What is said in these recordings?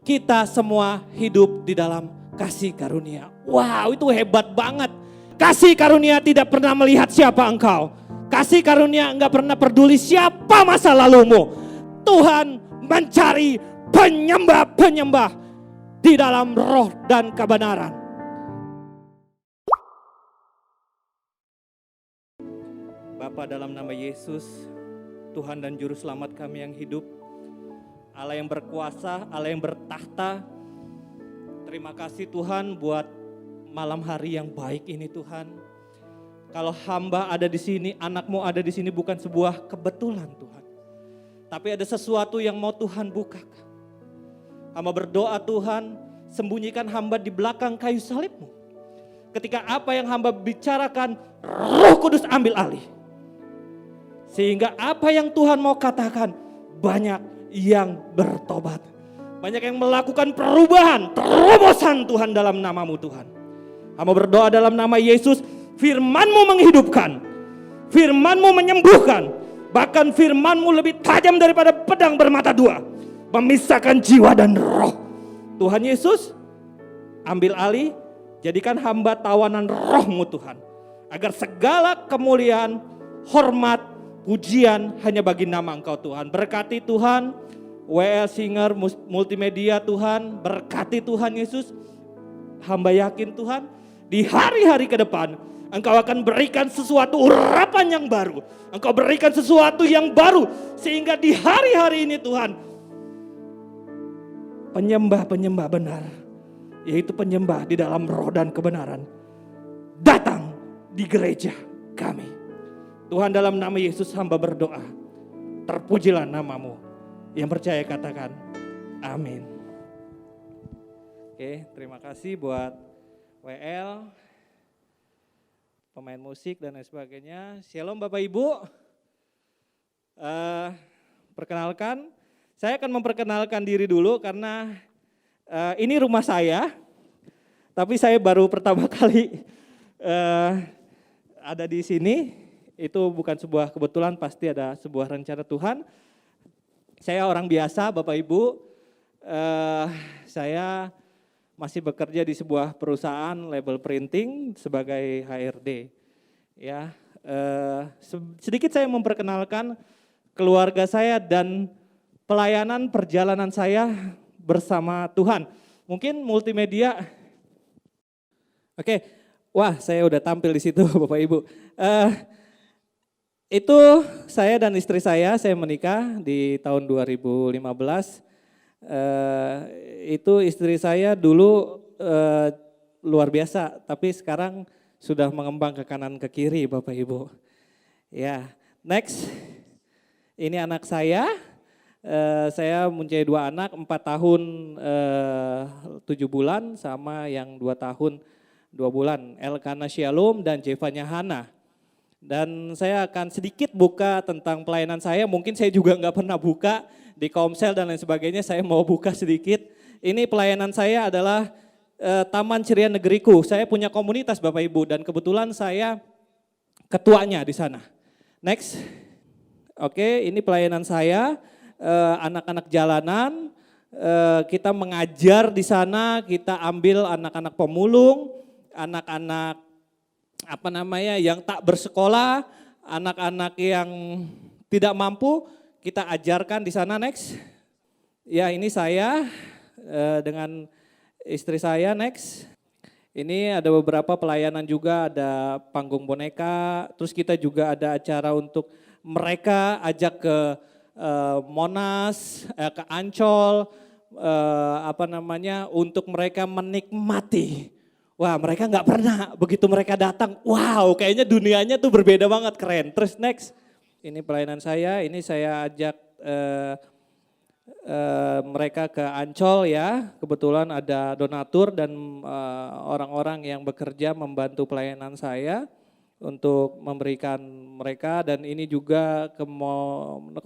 kita semua hidup di dalam kasih karunia. Wow, itu hebat banget. Kasih karunia tidak pernah melihat siapa engkau. Kasih karunia enggak pernah peduli siapa masa lalumu. Tuhan mencari penyembah-penyembah di dalam roh dan kebenaran. Bapa, dalam nama Yesus, Tuhan dan Juru Selamat kami yang hidup, Allah yang berkuasa, Allah yang bertahta, terima kasih Tuhan buat malam hari yang baik ini Tuhan. Kalau hamba ada di sini, anakmu ada di sini bukan sebuah kebetulan Tuhan. Tapi ada sesuatu yang mau Tuhan bukakan. Hamba berdoa Tuhan, sembunyikan hamba di belakang kayu salib-Mu. Ketika apa yang hamba bicarakan, Roh Kudus ambil alih. Sehingga apa yang Tuhan mau katakan, banyak yang bertobat. Banyak yang melakukan perubahan, terobosan Tuhan dalam nama-Mu Tuhan. Hamba berdoa dalam nama Yesus, firman-Mu menghidupkan, firman-Mu menyembuhkan, bahkan firman-Mu lebih tajam daripada pedang bermata dua, memisahkan jiwa dan roh. Tuhan Yesus, ambil alih, jadikan hamba tawanan roh-Mu Tuhan, agar segala kemuliaan, hormat, pujian hanya bagi nama Engkau Tuhan. Berkati Tuhan, WL Singer Multimedia Tuhan, berkati Tuhan Yesus. Hamba yakin Tuhan, di hari-hari ke depan Engkau akan berikan sesuatu urapan yang baru. Engkau berikan sesuatu yang baru. Sehingga di hari-hari ini Tuhan, penyembah-penyembah benar, yaitu penyembah di dalam roh dan kebenaran, datang di gereja kami. Tuhan, dalam nama Yesus hamba berdoa, terpujilah nama-Mu. Yang percaya katakan amin. Oke, terima kasih buat WL, pemain musik dan lain sebagainya. Shalom Bapak Ibu. Perkenalkan, saya akan memperkenalkan diri dulu karena ini rumah saya. Tapi saya baru pertama kali ada di sini. Itu bukan sebuah kebetulan, pasti ada sebuah rencana Tuhan. Saya orang biasa Bapak Ibu. Saya masih bekerja di sebuah perusahaan label printing sebagai HRD. Ya, sedikit saya memperkenalkan keluarga saya dan pelayanan perjalanan saya bersama Tuhan. Mungkin multimedia. Oke, wah saya udah tampil di situ Bapak Ibu. Itu saya dan istri saya menikah di tahun 2015. Itu istri saya dulu luar biasa, tapi sekarang sudah mengembang ke kanan ke kiri Bapak Ibu. Ya, next, ini anak saya mempunyai 2 anak, 4 tahun 7 bulan sama yang 2 tahun 2 bulan, Elkana Shalom dan Jevanya Hana. Dan saya akan sedikit buka tentang pelayanan saya, mungkin saya juga nggak pernah buka di Komsel dan lain sebagainya, saya mau buka sedikit. Ini pelayanan saya adalah Taman Ceria Negeriku. Saya punya komunitas Bapak Ibu dan kebetulan saya ketuanya di sana. Next. Oke, ini pelayanan saya, anak-anak jalanan. Kita mengajar di sana, kita ambil anak-anak pemulung, anak-anak yang tak bersekolah, anak-anak yang tidak mampu, kita ajarkan di sana. Next. Ya, ini saya dengan istri saya. Next. Ini ada beberapa pelayanan juga, ada panggung boneka, terus kita juga ada acara untuk mereka ajak ke Monas, ke Ancol, untuk mereka menikmati. Wah, mereka nggak pernah, begitu mereka datang, wow kayaknya dunianya tuh berbeda banget, keren. Terus next, ini pelayanan saya, ini saya ajak mereka ke Ancol ya, kebetulan ada donatur dan orang-orang yang bekerja membantu pelayanan saya untuk memberikan mereka, dan ini juga ke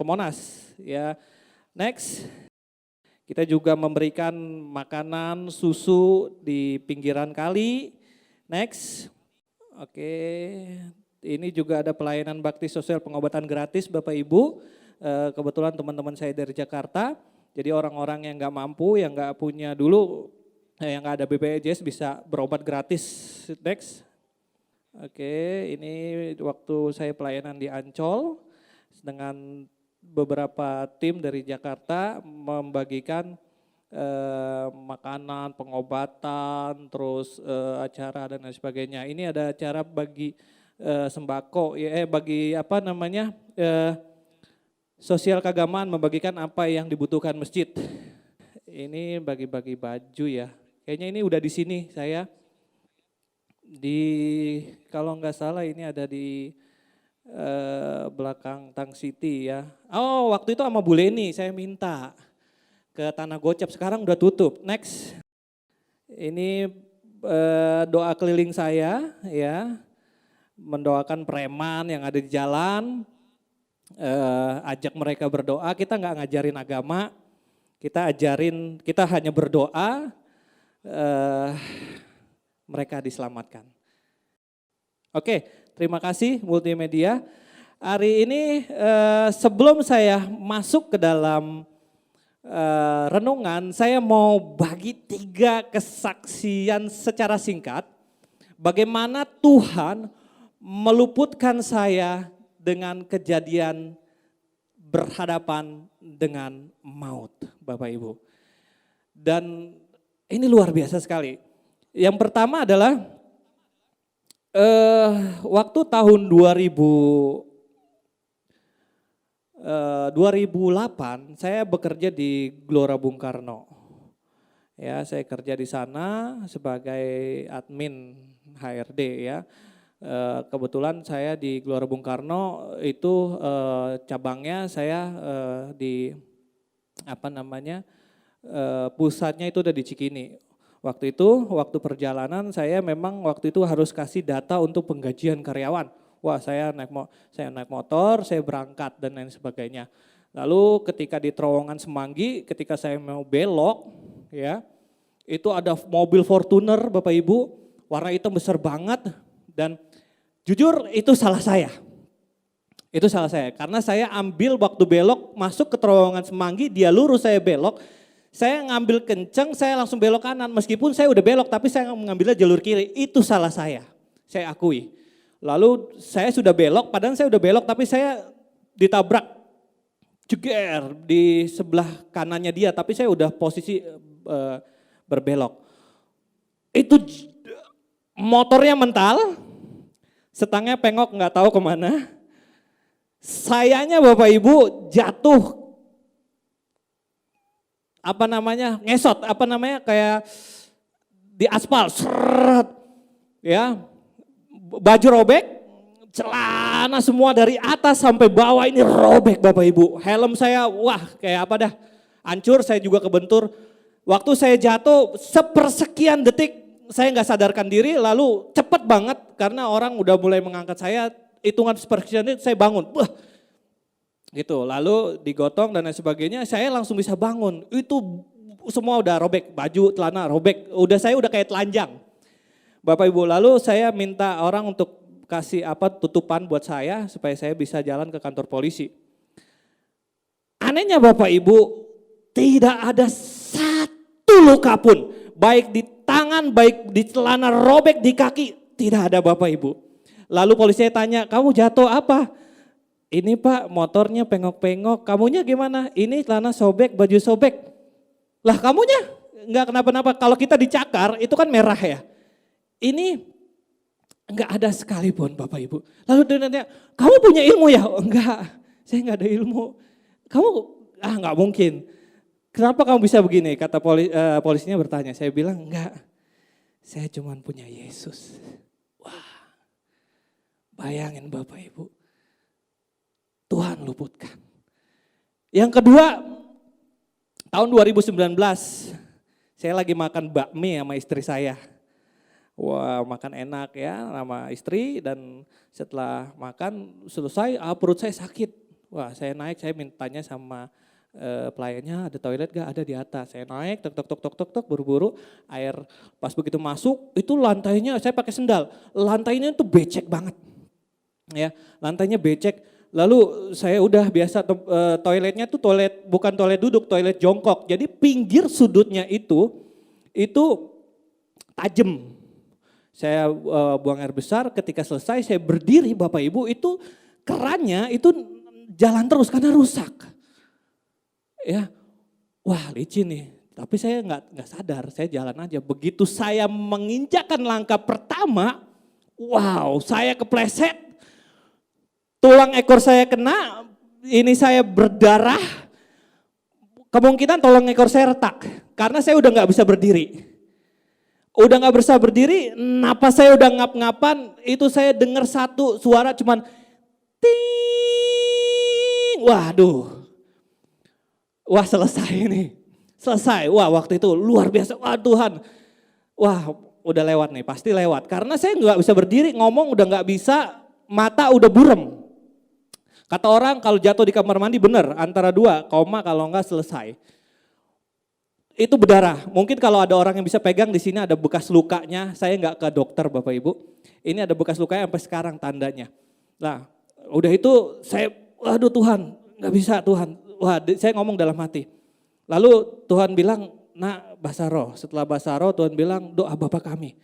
Monas ya. Next. Kita juga memberikan makanan, susu di pinggiran kali. Next. Oke, ini juga ada pelayanan bakti sosial pengobatan gratis Bapak Ibu. Kebetulan teman-teman saya dari Jakarta. Jadi orang-orang yang nggak mampu, yang nggak punya dulu, yang nggak ada BPJS bisa berobat gratis. Next. Oke, ini waktu saya pelayanan di Ancol dengan beberapa tim dari Jakarta membagikan makanan, pengobatan, terus acara dan lain sebagainya. Ini ada acara bagi sembako, bagi apa namanya sosial keagamaan, membagikan apa yang dibutuhkan masjid. Ini bagi-bagi baju ya. Kayaknya ini udah di sini saya. Kalau nggak salah ini ada di belakang Tang City ya. Oh, waktu itu sama Bu Leni saya minta ke Tanah Gocap, sekarang udah tutup. Next. Ini doa keliling saya ya. Mendoakan preman yang ada di jalan. Ajak mereka berdoa, kita nggak ngajarin agama. Kita hanya berdoa, mereka diselamatkan. Oke, terima kasih multimedia. Hari ini sebelum saya masuk ke dalam renungan, saya mau bagi 3 kesaksian secara singkat. Bagaimana Tuhan meluputkan saya dengan kejadian berhadapan dengan maut, Bapak Ibu. Dan ini luar biasa sekali. Yang pertama adalah waktu tahun 2008 saya bekerja di Gelora Bung Karno. Ya, saya kerja di sana sebagai admin HRD ya. Kebetulan saya di Gelora Bung Karno itu cabangnya saya di pusatnya itu ada di Cikini. Waktu perjalanan saya memang waktu itu harus kasih data untuk penggajian karyawan. Wah, saya naik motor, saya berangkat dan lain sebagainya. Lalu ketika di terowongan Semanggi, ketika saya mau belok, ya, itu ada mobil Fortuner, Bapak Ibu, warna hitam besar banget, dan jujur itu salah saya. Itu salah saya, karena saya ambil waktu belok, masuk ke terowongan Semanggi, dia lurus, saya belok, saya ngambil kenceng, saya langsung belok kanan, meskipun saya udah belok, tapi saya mengambilnya jalur kiri, itu salah saya akui. Lalu saya sudah belok, padahal saya udah belok, tapi saya ditabrak, jeger di sebelah kanannya dia, tapi saya udah posisi berbelok. Itu motornya mental, setangnya pengok nggak tahu kemana. Sayanya Bapak Ibu jatuh, ngesot, kayak di aspal, seret, ya. Baju robek, celana semua dari atas sampai bawah ini robek Bapak Ibu. Helm saya, wah kayak apa dah, hancur, saya juga kebentur. Waktu saya jatuh, sepersekian detik saya nggak sadarkan diri, lalu cepet banget karena orang udah mulai mengangkat saya, hitungan sepersekian detik saya bangun. Wah, gitu, lalu digotong dan lain sebagainya, saya langsung bisa bangun. Itu semua udah robek, baju, celana robek, saya udah kayak telanjang. Bapak Ibu, lalu saya minta orang untuk kasih tutupan buat saya supaya saya bisa jalan ke kantor polisi. Anehnya Bapak Ibu, tidak ada satu luka pun, baik di tangan, baik di celana robek, di kaki, tidak ada Bapak Ibu. Lalu polisi tanya, kamu jatuh apa? Ini Pak, motornya pengok-pengok, kamunya gimana? Ini celana sobek, baju sobek. Lah kamunya enggak kenapa-napa, kalau kita dicakar itu kan merah ya. Ini enggak ada sekalipun Bapak Ibu. Lalu dia nanya, kamu punya ilmu ya? Oh, enggak, saya enggak ada ilmu. Kamu, enggak mungkin. Kenapa kamu bisa begini? Kata polisinya bertanya, saya bilang enggak, saya cuma punya Yesus. Wah, bayangin Bapak Ibu, Tuhan luputkan. Yang kedua, tahun 2019, saya lagi makan bakmi sama istri saya. Wah, makan enak ya sama istri, dan setelah makan selesai perut saya sakit. Wah, saya naik, saya mintanya sama pelayannya, ada toilet gak? Ada di atas. Saya naik, tok, buru-buru, air pas begitu masuk, itu lantainya, saya pakai sendal, lantainya itu becek banget. Ya, lantainya becek, Lalu saya udah biasa toiletnya tuh toilet bukan toilet duduk, toilet jongkok. Jadi pinggir sudutnya itu tajam. Saya buang air besar, ketika selesai saya berdiri Bapak Ibu, itu kerannya itu jalan terus karena rusak. Ya, wah licin nih. Tapi saya nggak sadar, saya jalan aja. Begitu saya menginjakkan langkah pertama, wow, saya kepleset. Tulang ekor saya kena, ini saya berdarah. Kemungkinan tulang ekor saya retak, karena saya udah nggak bisa berdiri. Udah nggak bisa berdiri, napas saya udah ngap-ngapan, itu saya dengar satu suara cuman ting. Waduh. Wah selesai ini. Selesai. Wah waktu itu luar biasa. Wah Tuhan. Wah udah lewat nih, pasti lewat. Karena saya nggak bisa berdiri, ngomong udah nggak bisa, mata udah burem. Kata orang kalau jatuh di kamar mandi bener, antara dua, koma kalau enggak selesai. Itu berdarah. Mungkin kalau ada orang yang bisa pegang di sini ada bekas lukanya. Saya nggak ke dokter Bapak Ibu. Ini ada bekas lukanya sampai sekarang tandanya. Nah, udah itu saya, waduh Tuhan, nggak bisa Tuhan. Wah, saya ngomong dalam hati. Lalu Tuhan bilang, nak bahasa roh. Setelah bahasa roh Tuhan bilang doa Bapa kami.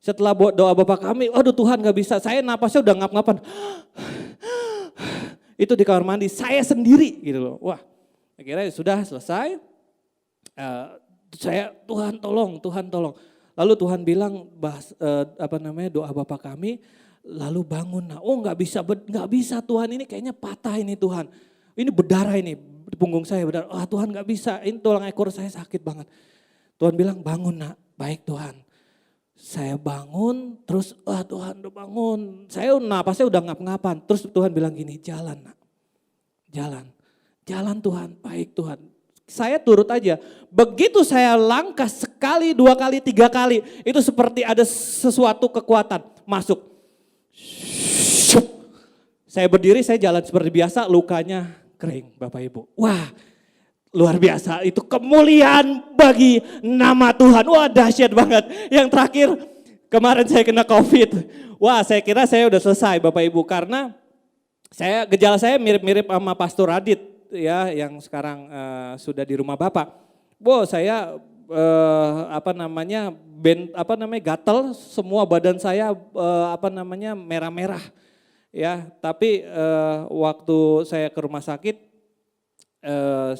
Setelah doa Bapa kami, waduh Tuhan nggak bisa. Saya napasnya udah ngap-ngapan. Itu di kamar mandi, saya sendiri gitu loh. Wah, akhirnya sudah selesai. Saya Tuhan tolong. Lalu Tuhan bilang doa Bapa kami, lalu bangun. Nah, oh nggak bisa Tuhan, ini kayaknya patah ini Tuhan. Ini berdarah ini di punggung saya berdarah. Ah Tuhan nggak bisa, ini tulang ekor saya sakit banget. Tuhan bilang bangun nak, baik Tuhan. Saya bangun, terus Tuhan udah bangun. Saya napasnya udah ngap-ngapan. Terus Tuhan bilang gini, jalan nak. Jalan Tuhan, baik Tuhan. Saya turut aja. Begitu saya langkah sekali, 2 kali, 3 kali. Itu seperti ada sesuatu kekuatan masuk. Saya berdiri, saya jalan seperti biasa, lukanya kering Bapak Ibu. Wah luar biasa, itu kemuliaan bagi nama Tuhan. Wah dahsyat banget. Yang terakhir kemarin saya kena COVID. Wah saya kira saya udah selesai Bapak Ibu, karena gejala saya mirip-mirip sama Pastor Radit ya, yang sekarang sudah di rumah Bapak. Saya gatal, semua badan saya merah-merah ya. Tapi waktu saya ke rumah sakit,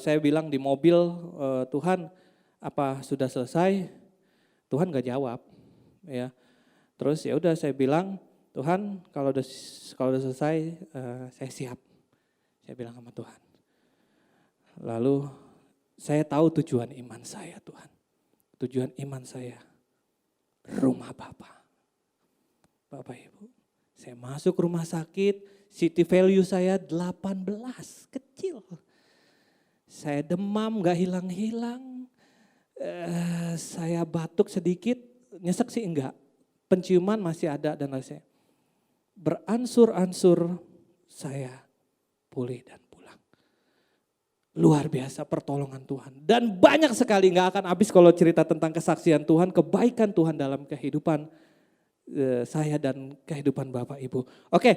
saya bilang di mobil, Tuhan apa sudah selesai? Tuhan gak jawab ya. Terus ya udah saya bilang, Tuhan kalau udah selesai saya siap. Saya bilang sama Tuhan. Lalu saya tahu tujuan iman saya Tuhan. Tujuan iman saya rumah Bapak Ibu. Saya masuk rumah sakit, city value saya 18, kecil. Saya demam gak hilang-hilang, saya batuk sedikit, nyesek sih enggak, penciuman masih ada dan lain-lain. Beransur-ansur saya pulih dan pulang. Luar biasa pertolongan Tuhan. Dan banyak sekali, gak akan habis kalau cerita tentang kesaksian Tuhan, kebaikan Tuhan dalam kehidupan saya dan kehidupan Bapak Ibu. Oke,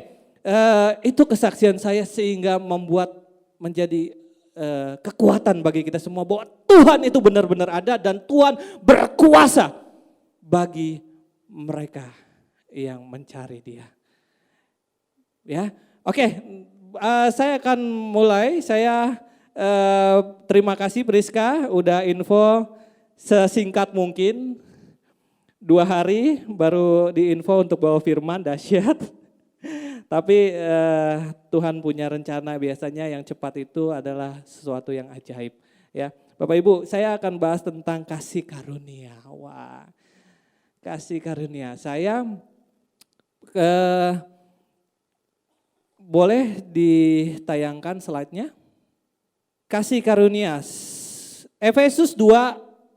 itu kesaksian saya sehingga membuat menjadi kekuatan bagi kita semua bahwa Tuhan itu benar-benar ada dan Tuhan berkuasa bagi mereka yang mencari Dia. Ya, oke, saya akan mulai. Saya terima kasih Priska udah info sesingkat mungkin. 2 hari baru diinfo untuk bawa firman, dahsyat. Tapi Tuhan punya rencana, biasanya yang cepat itu adalah sesuatu yang ajaib. Ya, Bapak Ibu, saya akan bahas tentang kasih karunia. Wah, kasih karunia. Saya boleh ditayangkan slide-nya? Kasih karunia. Efesus 2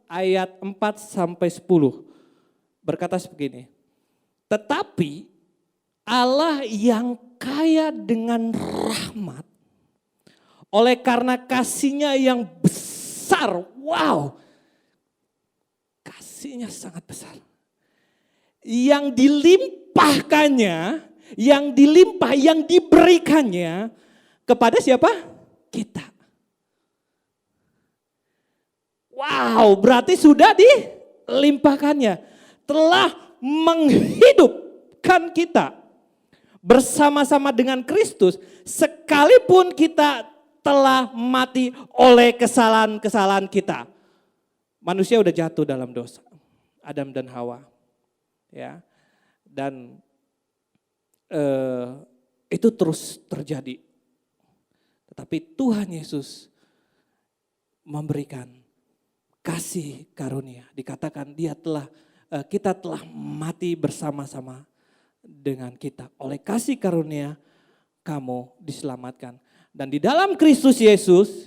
ayat 4 sampai 10 berkata begini. Tetapi Allah yang kaya dengan rahmat, oleh karena kasih-Nya yang besar, wow, kasih-Nya sangat besar. Yang dilimpahkannya, yang diberikannya kepada siapa? Kita. Wow, berarti sudah dilimpahkannya. Telah menghidupkan kita bersama-sama dengan Kristus, sekalipun kita telah mati oleh kesalahan-kesalahan kita. Manusia udah jatuh dalam dosa, Adam dan Hawa, ya, dan itu terus terjadi. Tetapi Tuhan Yesus memberikan kasih karunia. Dikatakan kita telah mati bersama-sama dengan kita. Oleh kasih karunia kamu diselamatkan. Dan di dalam Kristus Yesus,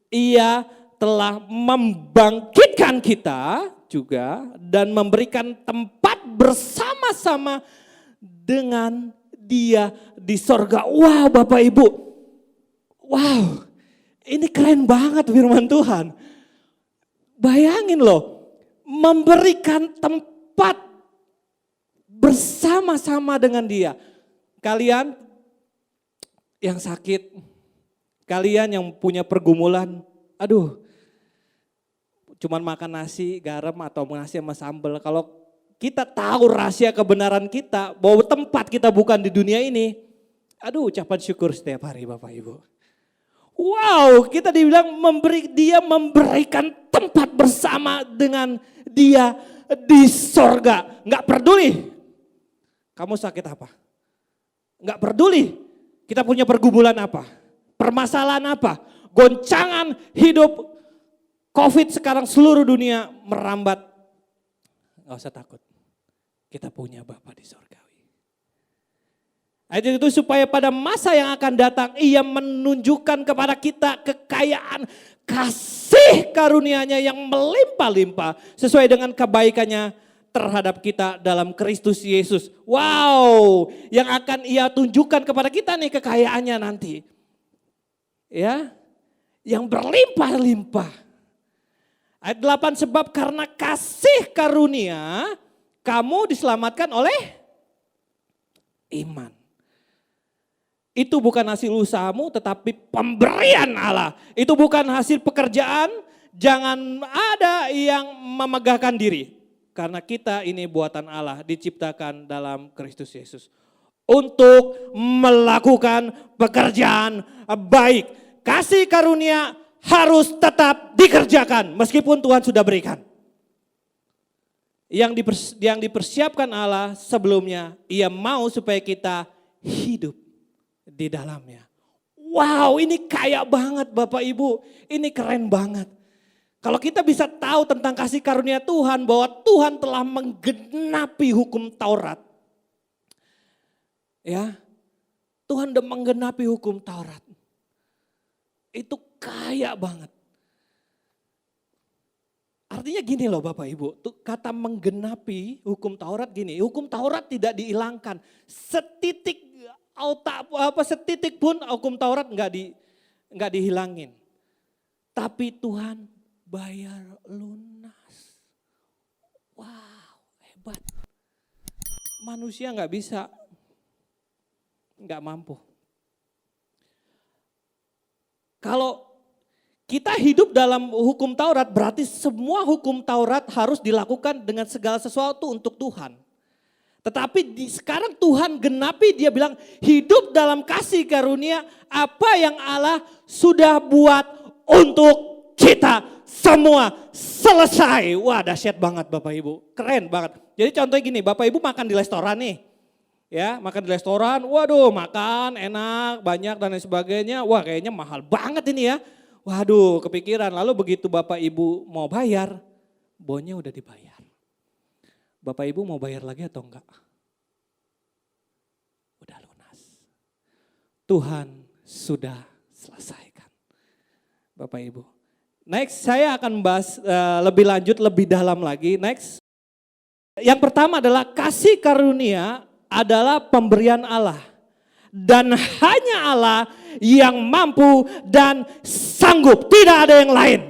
Ia telah membangkitkan kita juga dan memberikan tempat bersama-sama dengan Dia di sorga. Wow, Bapak Ibu. Wow, ini keren banget firman Tuhan. Bayangin loh, memberikan tempat bersama-sama dengan Dia. Kalian yang sakit, kalian yang punya pergumulan, aduh, cuman makan nasi, garam atau nasi sama sambal. Kalau kita tahu rahasia kebenaran kita, bahwa tempat kita bukan di dunia ini, aduh, ucapan syukur setiap hari Bapak Ibu. Wow, kita dibilang Dia memberikan tempat bersama dengan Dia di sorga. Nggak peduli kamu sakit apa. Nggak peduli kita punya pergumulan apa. Permasalahan apa. Goncangan hidup COVID sekarang seluruh dunia merambat. Nggak usah takut. Kita punya Bapa di sorga. Ayat itu supaya pada masa yang akan datang Ia menunjukkan kepada kita kekayaan kasih karunia-Nya yang melimpah-limpah sesuai dengan kebaikannya terhadap kita dalam Kristus Yesus. Wow, yang akan Ia tunjukkan kepada kita nih kekayaannya nanti. Ya, yang berlimpah-limpah. Ayat 8, sebab karena kasih karunia kamu diselamatkan oleh iman. Itu bukan hasil usahamu tetapi pemberian Allah. Itu bukan hasil pekerjaan, jangan ada yang memegahkan diri. Karena kita ini buatan Allah, diciptakan dalam Kristus Yesus. Untuk melakukan pekerjaan baik. Kasih karunia harus tetap dikerjakan meskipun Tuhan sudah berikan. Yang dipersiapkan Allah sebelumnya, Ia mau supaya kita hidup di dalamnya. Wow, ini kaya banget Bapak Ibu, ini keren banget. Kalau kita bisa tahu tentang kasih karunia Tuhan, bahwa Tuhan telah menggenapi hukum Taurat. Ya, Tuhan sudah menggenapi hukum Taurat. Itu kaya banget. Artinya gini loh Bapak Ibu, kata menggenapi hukum Taurat gini, hukum Taurat tidak dihilangkan. Setitik pun hukum Taurat nggak dihilangin. Tapi Tuhan bayar lunas. Wow, hebat. Manusia nggak bisa, nggak mampu. Kalau kita hidup dalam hukum Taurat, berarti semua hukum Taurat harus dilakukan dengan segala sesuatu untuk Tuhan. Tetapi sekarang Tuhan genapi, Dia bilang hidup dalam kasih karunia apa yang Allah sudah buat untuk kita semua selesai. Wah, dahsyat banget Bapak Ibu, keren banget. Jadi contohnya gini, Bapak Ibu makan di restoran nih. Ya, makan di restoran, waduh makan enak, banyak dan lain sebagainya. Wah, kayaknya mahal banget ini ya. Waduh, kepikiran. Lalu begitu Bapak Ibu mau bayar, bonnya udah dibayar. Bapak Ibu mau bayar lagi atau enggak? Udah lunas. Tuhan sudah selesaikan. Bapak Ibu. Next, saya akan bahas lebih lanjut, lebih dalam lagi. Next. Yang pertama adalah kasih karunia adalah pemberian Allah. Dan hanya Allah yang mampu dan sanggup. Tidak ada yang lain.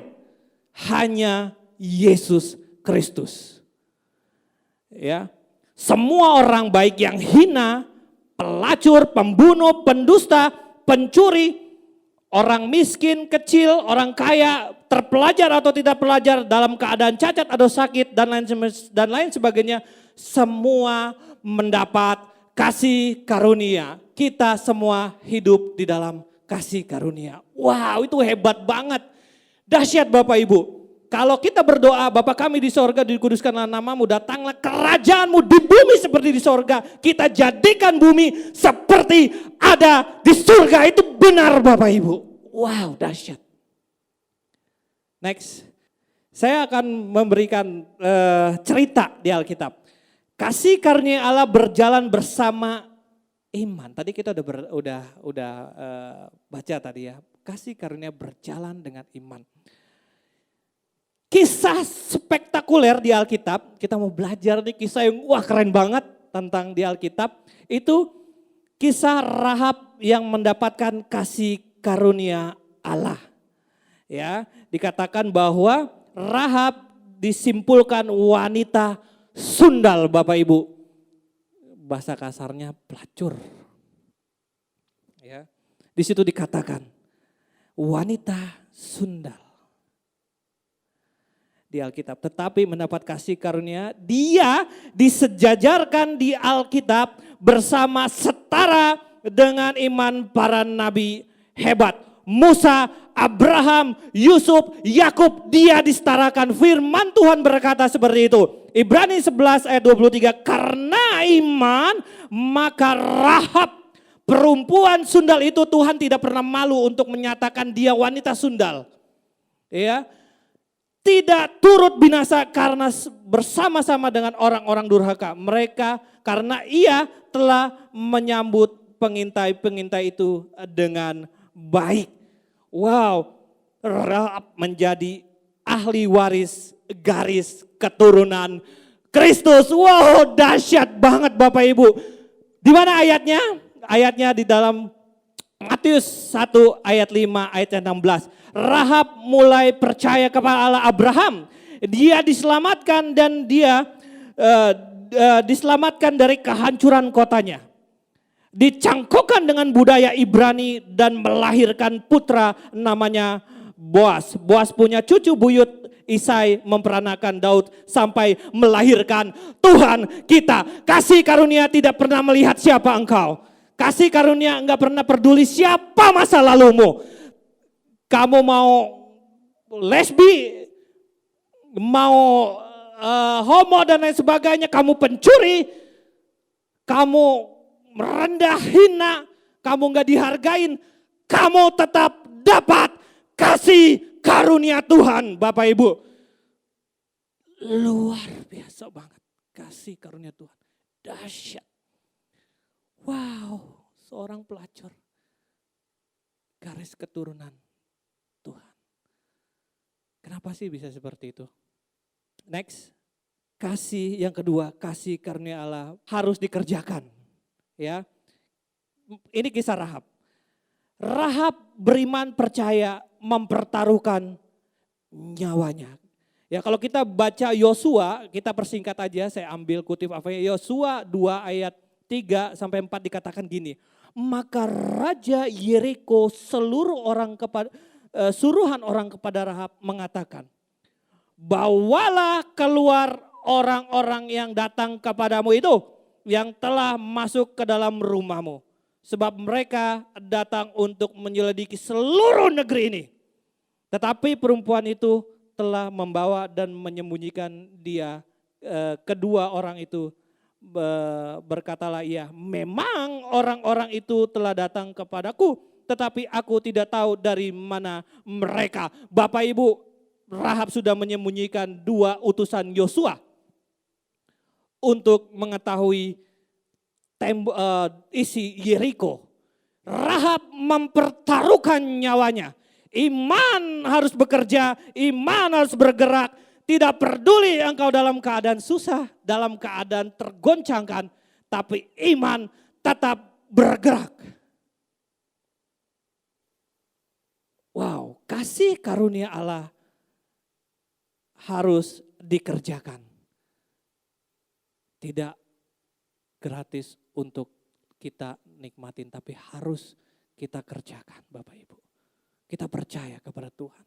Hanya Yesus Kristus. Ya, semua orang baik yang hina, pelacur, pembunuh, pendusta, pencuri, Orang miskin, kecil, orang kaya, terpelajar atau tidak pelajar, dalam keadaan cacat atau sakit dan lain sebagainya, semua mendapat kasih karunia. Kita semua hidup di dalam kasih karunia. Wow, itu hebat banget. Dahsyat Bapak Ibu. Kalau kita berdoa, Bapa kami di sorga, dikuduskanlah namamu, datanglah kerajaanmu di bumi seperti di sorga. Kita jadikan bumi seperti ada di surga. Itu benar Bapak Ibu. Wow, dahsyat. Next, saya akan memberikan cerita di Alkitab. Kasih karunia Allah berjalan bersama iman. Tadi kita udah baca tadi ya. Kasih karunia berjalan dengan iman. Kisah spektakuler di Alkitab, kita mau belajar nih kisah yang wah keren banget tentang di Alkitab. Itu kisah Rahab yang mendapatkan kasih karunia Allah. Ya, dikatakan bahwa Rahab disimpulkan wanita sundal Bapak Ibu. Bahasa kasarnya pelacur. Ya. Di situ dikatakan wanita sundal di Alkitab, tetapi mendapat kasih karunia, dia disejajarkan di Alkitab bersama setara dengan iman para nabi hebat. Musa, Abraham, Yusuf, Yakub, dia disetarakan. Firman Tuhan berkata seperti itu. Ibrani 11 ayat 23, karena iman maka Rahab, perempuan sundal itu, Tuhan tidak pernah malu untuk menyatakan dia wanita sundal. Ya, tidak turut binasa karena bersama-sama dengan orang-orang durhaka. Mereka karena ia telah menyambut pengintai-pengintai itu dengan baik. Wow, Rahab menjadi ahli waris garis keturunan Kristus. Wow, dahsyat banget Bapak Ibu. Di mana ayatnya? Ayatnya di dalam Matius 1 ayat 5 ayat 16. Rahab mulai percaya kepada Allah Abraham. Dia diselamatkan dan dia diselamatkan dari kehancuran kotanya. Dicangkokkan dengan budaya Ibrani dan melahirkan putra namanya Boas. Boas punya cucu buyut Isai memperanakan Daud sampai melahirkan Tuhan kita. Kasih karunia tidak pernah melihat siapa engkau. Kasih karunia enggak pernah peduli siapa masa lalumu. Kamu mau lesbi, mau homo dan lain sebagainya, kamu pencuri, kamu merendah hina, kamu enggak dihargain, kamu tetap dapat kasih karunia Tuhan Bapak Ibu. Luar biasa banget kasih karunia Tuhan. Dahsyat. Wow, seorang pelacur. Garis keturunan Tuhan. Kenapa sih bisa seperti itu? Next, kasih yang kedua, kasih karunia Allah harus dikerjakan. Ya, ini kisah Rahab. Rahab beriman percaya mempertaruhkan nyawanya. Ya, kalau kita baca Yosua, kita persingkat aja, saya ambil kutip apa ya, Yosua 2 ayat 3 sampai 4 dikatakan gini. Maka Raja Yeriko suruhan orang kepada Rahab mengatakan, bawalah keluar orang-orang yang datang kepadamu itu, yang telah masuk ke dalam rumahmu. Sebab mereka datang untuk menyelidiki seluruh negeri ini. Tetapi perempuan itu telah membawa dan menyembunyikan dia. Kedua orang itu berkatalah ia, memang orang-orang itu telah datang kepadaku, tetapi aku tidak tahu dari mana mereka. Bapak Ibu, Rahab sudah menyembunyikan 2 utusan Yosua untuk mengetahui isi Yeriko. Rahab mempertaruhkan nyawanya. Iman harus bekerja, iman harus bergerak. Tidak peduli engkau dalam keadaan susah, dalam keadaan tergoncangkan, tapi iman tetap bergerak. Wow, kasih karunia Allah harus dikerjakan. Tidak gratis untuk kita nikmatin, tapi harus kita kerjakan Bapak Ibu. Kita percaya kepada Tuhan.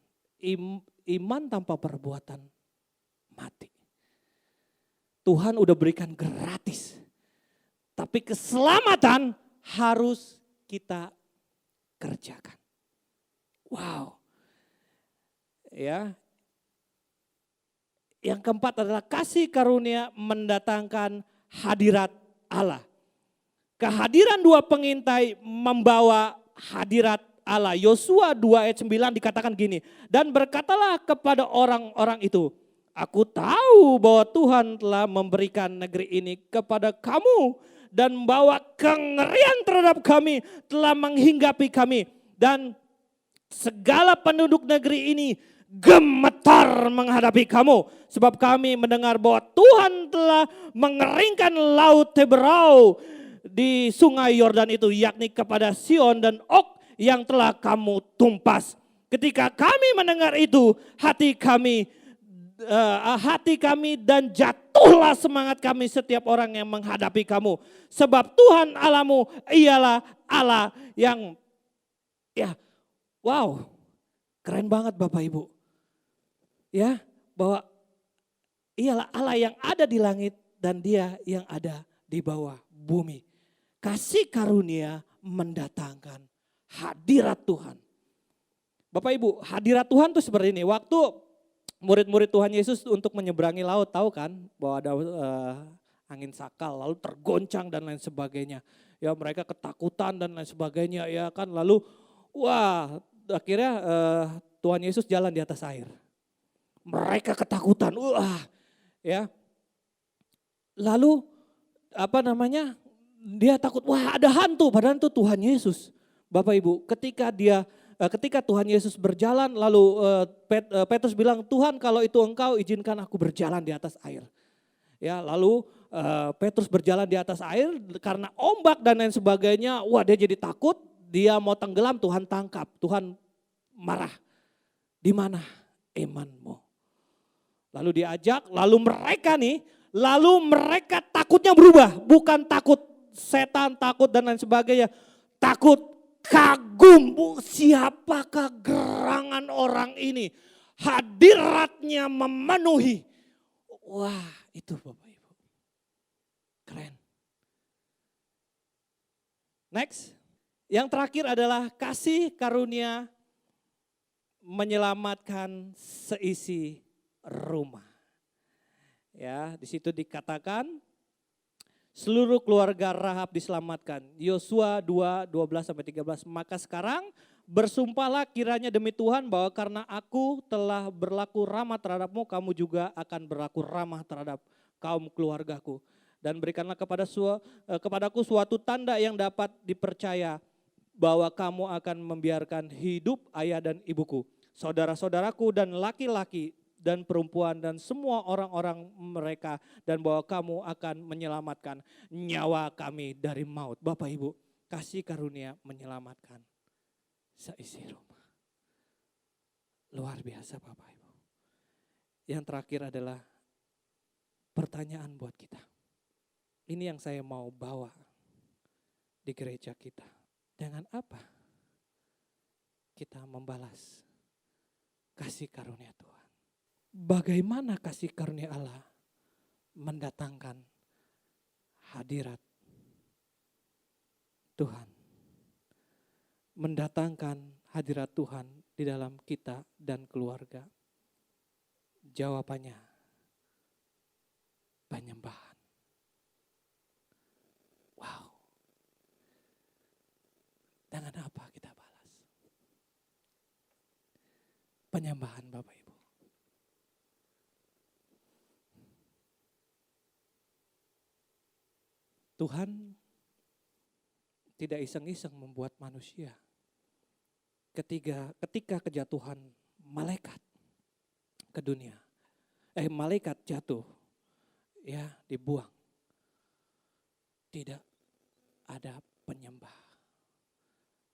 Iman tanpa perbuatan mati. Tuhan udah berikan gratis. Tapi keselamatan harus kita kerjakan. Wow. Ya. Yang keempat adalah kasih karunia mendatangkan hadirat Allah. Kehadiran dua pengintai membawa hadirat Allah. Yosua 2 ayat 9 dikatakan gini. Dan berkatalah kepada orang-orang itu, aku tahu bahwa Tuhan telah memberikan negeri ini kepada kamu dan membawa kengerian terhadap kami, telah menghinggapi kami. Dan segala penduduk negeri ini gemetar menghadapi kamu. Sebab kami mendengar bahwa Tuhan telah mengeringkan laut Teberau di sungai Yordan itu, yakni kepada Sion dan Og yang telah kamu tumpas. Ketika kami mendengar itu, hati kami dan jatuhlah semangat kami setiap orang yang menghadapi kamu. Sebab Tuhan Allahmu ialah Allah yang, ya, wow, keren banget Bapak Ibu. Ya, bahwa ialah Allah yang ada di langit dan Dia yang ada di bawah bumi. Kasih karunia mendatangkan hadirat Tuhan. Bapak Ibu, hadirat Tuhan tuh seperti ini. Waktu murid-murid Tuhan Yesus untuk menyeberangi laut, tahu kan bahwa ada angin sakal lalu tergoncang dan lain sebagainya. Ya mereka ketakutan dan lain sebagainya ya kan. Lalu wah akhirnya Tuhan Yesus jalan di atas air. Mereka ketakutan, wah ya. Lalu dia takut, wah ada hantu, padahal itu Tuhan Yesus. Bapak Ibu, ketika Tuhan Yesus berjalan, lalu Petrus bilang, Tuhan kalau itu engkau izinkan aku berjalan di atas air. Ya, lalu Petrus berjalan di atas air karena ombak dan lain sebagainya, wah dia jadi takut, dia mau tenggelam, Tuhan tangkap, Tuhan marah. Di mana imanmu? Lalu diajak, lalu mereka takutnya berubah, bukan takut setan, takut dan lain sebagainya, takut kagum, siapakah gerangan orang ini, hadiratnya memenuhi. Wah itu Bapak Ibu, keren. Next, yang terakhir adalah kasih karunia menyelamatkan seisi rumah. Ya, di situ dikatakan seluruh keluarga Rahab diselamatkan. Yosua 2:12-13. Maka sekarang bersumpahlah kiranya demi Tuhan bahwa karena aku telah berlaku ramah terhadapmu, kamu juga akan berlaku ramah terhadap kaum keluargaku. Dan berikanlah kepadaku suatu tanda yang dapat dipercaya bahwa kamu akan membiarkan hidup ayah dan ibuku, saudara-saudaraku dan laki-laki dan perempuan dan semua orang-orang mereka, dan bahwa kamu akan menyelamatkan nyawa kami dari maut. Bapak Ibu, kasih karunia menyelamatkan seisi rumah. Luar biasa Bapak Ibu. Yang terakhir adalah pertanyaan buat kita. Ini yang saya mau bawa di gereja kita. Dengan apa kita membalas kasih karunia Tuhan? Bagaimana kasih karunia Allah mendatangkan hadirat Tuhan, mendatangkan hadirat Tuhan di dalam kita dan keluarga? Jawabannya penyembahan. Wow. Dengan apa kita balas? Penyembahan Bapak Ibu. Tuhan tidak iseng-iseng membuat manusia. Ketika kejatuhan malaikat ke dunia, malaikat jatuh, ya dibuang. Tidak ada penyembah.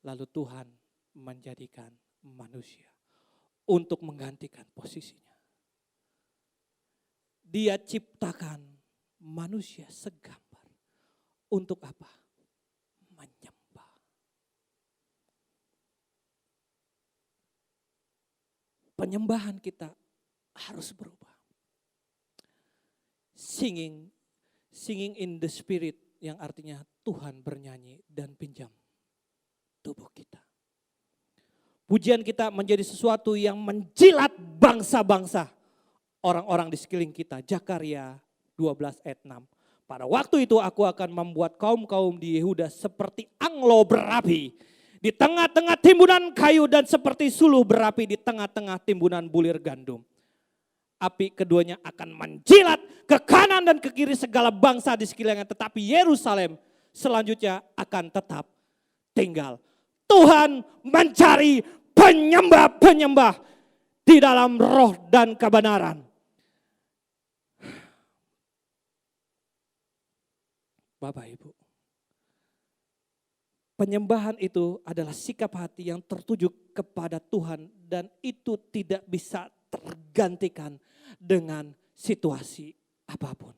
Lalu Tuhan menjadikan manusia untuk menggantikan posisinya. Dia ciptakan manusia segambar. Untuk apa? Menyembah. penyembahan kita harus berubah. Singing in the spirit yang artinya Tuhan bernyanyi dan pinjam tubuh kita. Pujian kita menjadi sesuatu yang menjilat bangsa-bangsa, orang-orang di sekeliling kita. Zakaria 12 ayat 6. Pada waktu itu aku akan membuat kaum-kaum di Yehuda seperti anglo berapi di tengah-tengah timbunan kayu dan seperti suluh berapi di tengah-tengah timbunan bulir gandum. Api keduanya akan menjilat ke kanan dan ke kiri segala bangsa di sekelilingnya, tetapi Yerusalem selanjutnya akan tetap tinggal. Tuhan mencari penyembah-penyembah di dalam roh dan kebenaran. Bapak Ibu, penyembahan itu adalah sikap hati yang tertuju kepada Tuhan dan itu tidak bisa tergantikan dengan situasi apapun.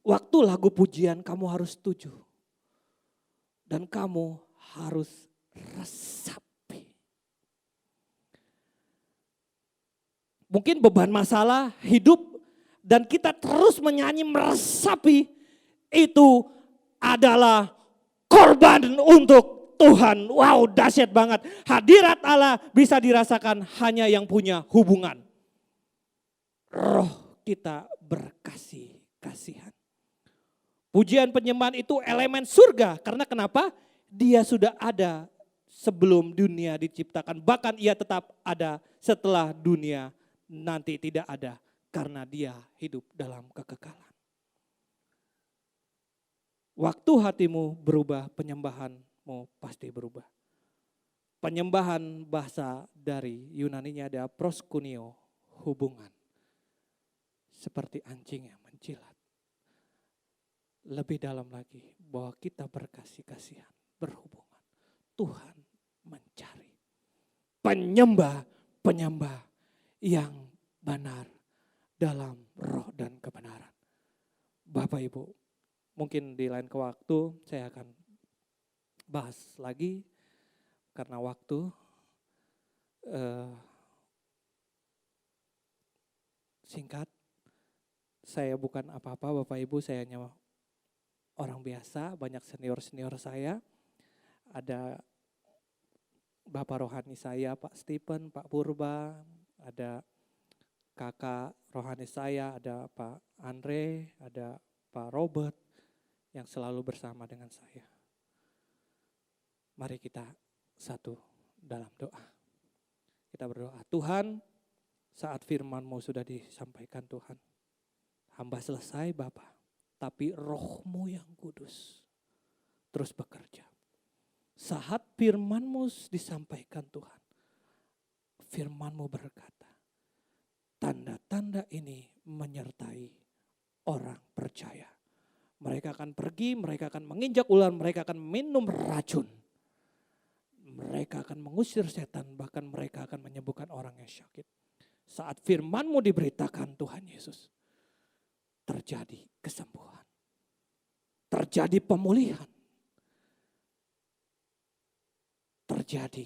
Waktu lagu pujian kamu harus setuju. Dan kamu harus resapi. Mungkin beban masalah hidup dan kita terus menyanyi meresapi, itu adalah korban untuk Tuhan. Wow, dahsyat banget. Hadirat Allah bisa dirasakan hanya yang punya hubungan. Roh kita berkasih-kasihan. Pujian penyembahan itu elemen surga. Karena kenapa? Dia sudah ada sebelum dunia diciptakan. Bahkan ia tetap ada setelah dunia nanti tidak ada. Karena dia hidup dalam kekekalan. Waktu hatimu berubah, penyembahanmu pasti berubah. Penyembahan bahasa dari Yunaninya ada proskuneo, hubungan. Seperti anjing yang menjilat. Lebih dalam lagi bahwa kita berkasih-kasihan, berhubungan. Tuhan mencari penyembah-penyembah yang benar dalam roh dan kebenaran. Bapak Ibu, mungkin di lain waktu saya akan bahas lagi karena waktu. Singkat, saya bukan apa-apa Bapak Ibu, saya hanya orang biasa, banyak senior-senior saya. Ada Bapak rohani saya, Pak Stephen, Pak Purba, ada kakak rohani saya, ada Pak Andre, ada Pak Robert yang selalu bersama dengan saya. Mari kita satu dalam doa. Kita berdoa, Tuhan, saat firman-Mu sudah disampaikan Tuhan, hamba selesai Bapa, tapi roh-Mu yang kudus terus bekerja. Saat firman-Mu disampaikan Tuhan, firman-Mu berkata, tanda-tanda ini menyertai orang percaya. Mereka akan pergi, mereka akan menginjak ular, mereka akan minum racun. Mereka akan mengusir setan, bahkan mereka akan menyembuhkan orang yang sakit. Saat firman-Mu diberitakan Tuhan Yesus, terjadi kesembuhan. Terjadi pemulihan. Terjadi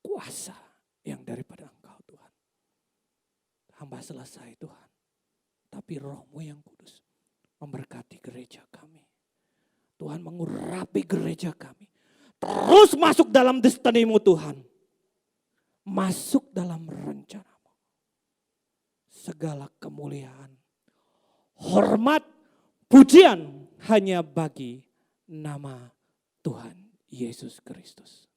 kuasa yang daripada Engkau Tuhan. Hamba selesai Tuhan. Tapi roh-Mu yang kudus memberkati gereja kami. Tuhan mengurapi gereja kami. Terus masuk dalam destiny-Mu Tuhan. Masuk dalam rencana-Mu. Segala kemuliaan, hormat, pujian hanya bagi nama Tuhan Yesus Kristus.